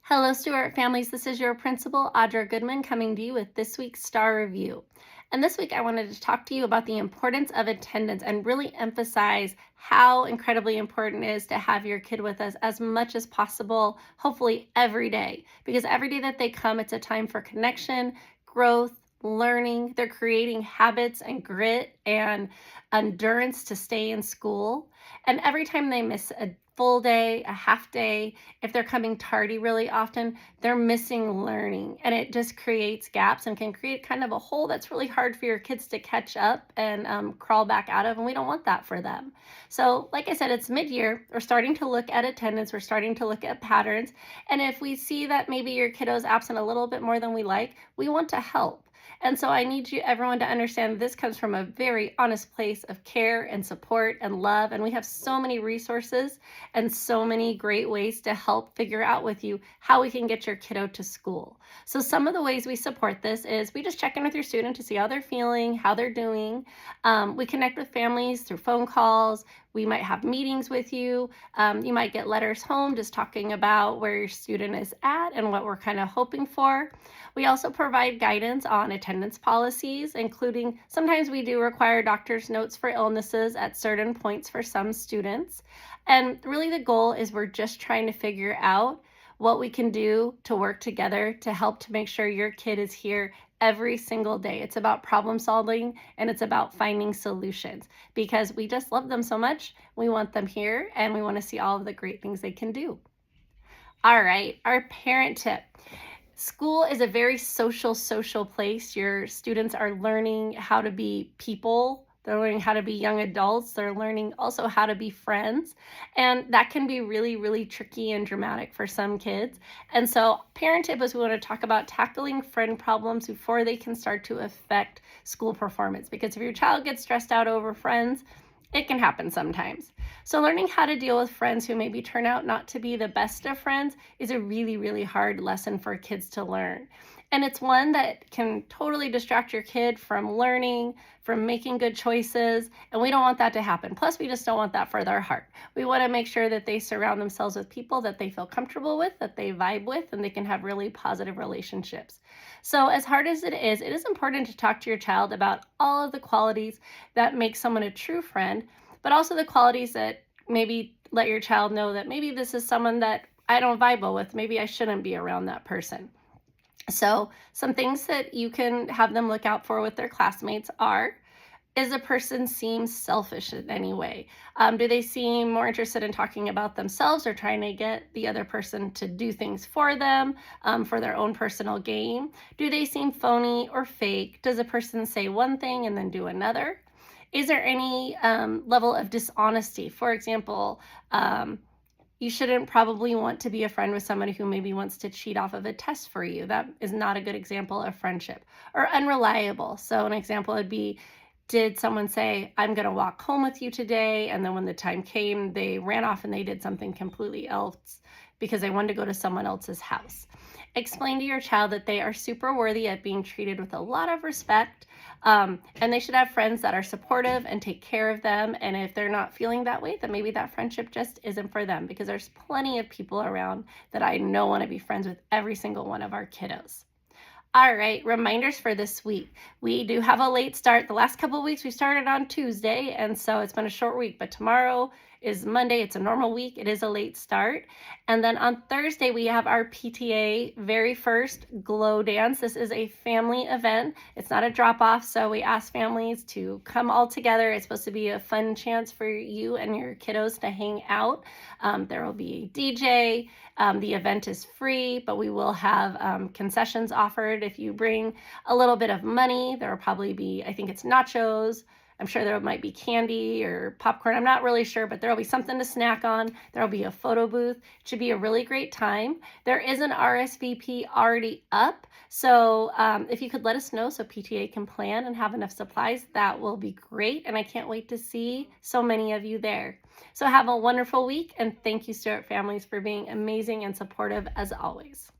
Hello, Stewart families. This is your principal, Audra Goodman, coming to you with this week's Star Review. And this week, I wanted to talk to you about the importance of attendance and really emphasize how incredibly important it is to have your kid with us as much as possible, hopefully every day. Because every day that they come, it's a time for connection, growth, learning. They're creating habits and grit and endurance to stay in school. And every time they miss a full day, a half day, if they're coming tardy really often, they're missing learning. And it just creates gaps and can create kind of a hole that's really hard for your kids to catch up and crawl back out of. And we don't want that for them. So, like I said, it's mid year. We're starting to look at attendance, we're starting to look at patterns. And if we see that maybe your kiddo's absent a little bit more than we like, we want to help. And so I need you everyone to understand this comes from a very honest place of care and support and love. And we have so many resources and so many great ways to help figure out with you how we can get your kiddo to school. So some of the ways we support this is we just check in with your student to see how they're feeling, how they're doing. We connect with families through phone calls. We might have meetings with you. You might get letters home just talking about where your student is at and what we're kind of hoping for. We also provide guidance on attendance policies, including sometimes we do require doctor's notes for illnesses at certain points for some students. And really the goal is we're just trying to figure out what we can do to work together to help to make sure your kid is here every single day. It's about problem solving and it's about finding solutions because we just love them so much. We want them here and we want to see all of the great things they can do. All right, our parent tip. School is a very social place. Your students are learning how to be people. They're learning how to be young adults. They're learning also how to be friends. And that can be really, really tricky and dramatic for some kids. And so, parent tip is we want to talk about tackling friend problems before they can start to affect school performance. Because if your child gets stressed out over friends, it can happen sometimes. So learning how to deal with friends who maybe turn out not to be the best of friends is a really, really hard lesson for kids to learn. And it's one that can totally distract your kid from learning, from making good choices. And we don't want that to happen. Plus, we just don't want that for their heart. We want to make sure that they surround themselves with people that they feel comfortable with, that they vibe with, and they can have really positive relationships. So as hard as it is important to talk to your child about all of the qualities that make someone a true friend, but also the qualities that maybe let your child know that maybe this is someone that I don't vibe well with. Maybe I shouldn't be around that person. So some things that you can have them look out for with their classmates are, is a person seem selfish in any way? Do they seem more interested in talking about themselves or trying to get the other person to do things for them for their own personal gain? Do they seem phony or fake? Does a person say one thing and then do another? Is there any level of dishonesty? For example, you shouldn't probably want to be a friend with somebody who maybe wants to cheat off of a test for you. That is not a good example of friendship. Or unreliable. So an example would be, did someone say, I'm going to walk home with you today? And then when the time came, they ran off and they did something completely else because they wanted to go to someone else's house. Explain to your child that they are super worthy at being treated with a lot of respect. And they should have friends that are supportive and take care of them. And if they're not feeling that way, then maybe that friendship just isn't for them because there's plenty of people around that I know want to be friends with every single one of our kiddos. All right, reminders for this week. We do have a late start. The last couple of weeks we started on Tuesday, and so it's been a short week, but tomorrow is Monday. It's a normal week. It is a late start. And then on Thursday, we have our PTA very first Glow Dance. This is a family event. It's not a drop-off, so we ask families to come all together. It's supposed to be a fun chance for you and your kiddos to hang out. There will be a DJ. The event is free, but we will have concessions offered. If you bring a little bit of money, there will probably be, I think it's nachos. I'm sure there might be candy or popcorn. I'm not really sure, but there will be something to snack on. There will be a photo booth. It should be a really great time. There is an RSVP already up. So if you could let us know so PTA can plan and have enough supplies, that will be great. And I can't wait to see so many of you there. So have a wonderful week. And thank you, Stewart families, for being amazing and supportive as always.